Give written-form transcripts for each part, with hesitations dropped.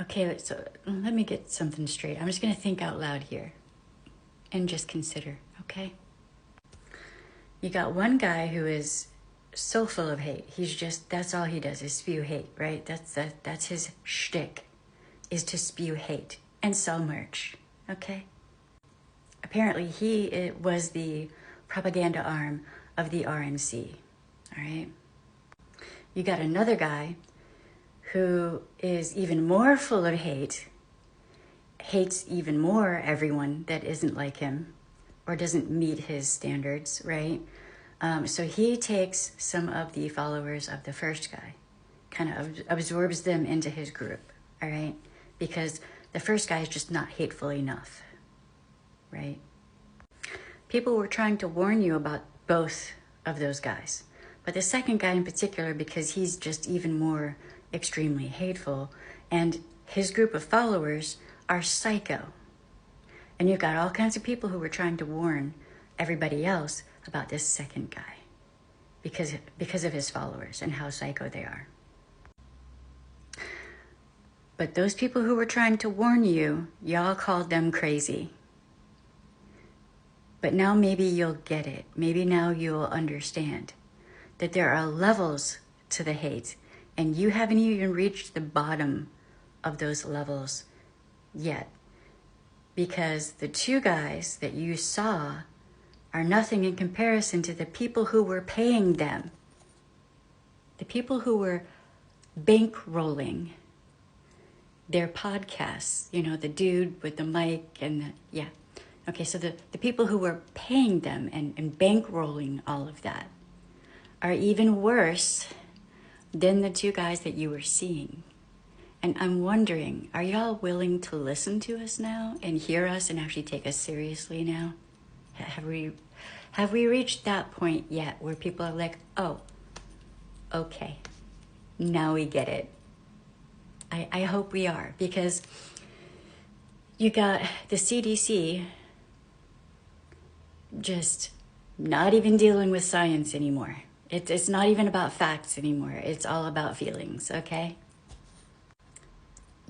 Okay, so let me get something straight. I'm just going to think out loud here and just consider, okay? You got one guy who is so full of hate. He's just, that's all he does is spew hate, right? That's his shtick, is to spew hate and sell merch, okay? Apparently he was the propaganda arm of the RNC, all right? You got another guy who is even more full of hate, hates even more everyone that isn't like him or doesn't meet his standards, right? So he takes some of the followers of the first guy, kind of absorbs them into his group, all right? Because the first guy is just not hateful enough, right? People were trying to warn you about both of those guys. But the second guy in particular, because he's just even more extremely hateful, and his group of followers are psycho. And you've got all kinds of people who were trying to warn everybody else about this second guy because of his followers and how psycho they are. But those people who were trying to warn you, y'all called them crazy. But now maybe you'll get it. Maybe now you'll understand that there are levels to the hate, and you haven't even reached the bottom of those levels yet. Because the two guys that you saw are nothing in comparison to the people who were paying them. The people who were bankrolling their podcasts, you know, the dude with the mic and Okay, so the people who were paying them and bankrolling all of that are even worse than the two guys that you were seeing. And I'm wondering, are y'all willing to listen to us now and hear us and actually take us seriously now? Have we reached that point yet where people are like, oh, okay, now we get it? I hope we are, because you got the CDC just not even dealing with science anymore. It's not even about facts anymore. It's all about feelings, okay?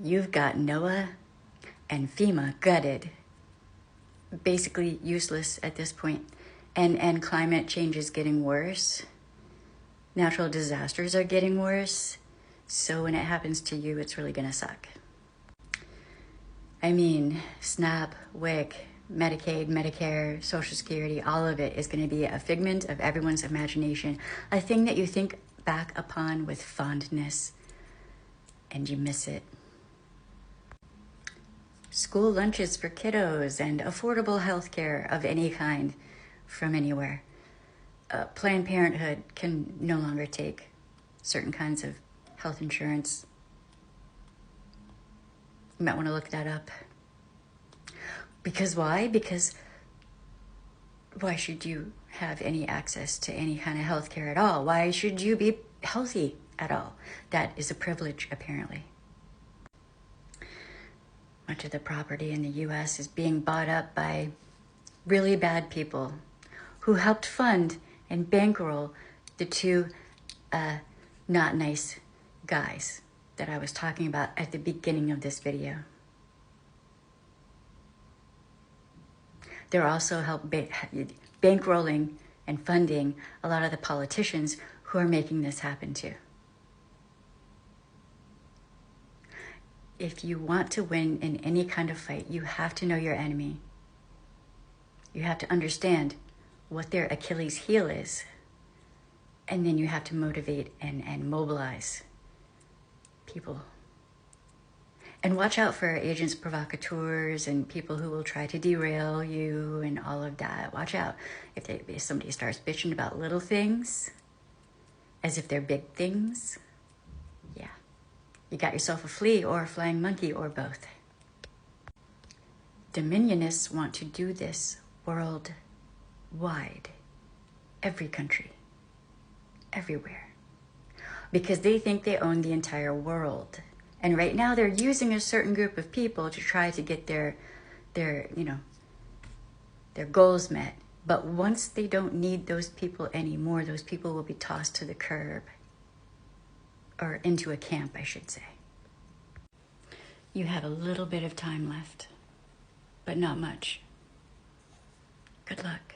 You've got NOAA and FEMA gutted, basically useless at this point. And climate change is getting worse. Natural disasters are getting worse. So when it happens to you, it's really gonna suck. I mean, SNAP, WIC, Medicaid, Medicare, Social Security, all of it is going to be a figment of everyone's imagination, a thing that you think back upon with fondness, and you miss it. School lunches for kiddos and affordable health care of any kind from anywhere. Planned Parenthood can no longer take certain kinds of health insurance. You might want to look that up. Because why? Because why should you have any access to any kind of health care at all? Why should you be healthy at all? That is a privilege, apparently. Much of the property in the U.S. is being bought up by really bad people who helped fund and bankroll the two not nice guys that I was talking about at the beginning of this video. They're also bankrolling and funding a lot of the politicians who are making this happen too. If you want to win in any kind of fight, you have to know your enemy. You have to understand what their Achilles heel is. And then you have to motivate and mobilize people. And watch out for agents provocateurs and people who will try to derail you and all of that. Watch out if somebody starts bitching about little things as if they're big things. Yeah, you got yourself a flea or a flying monkey or both. Dominionists want to do this worldwide, every country, everywhere, because they think they own the entire world. And right now they're using a certain group of people to try to get their goals met. But once they don't need those people anymore, those people will be tossed to the curb, or into a camp, I should say. You have a little bit of time left, but not much. Good luck.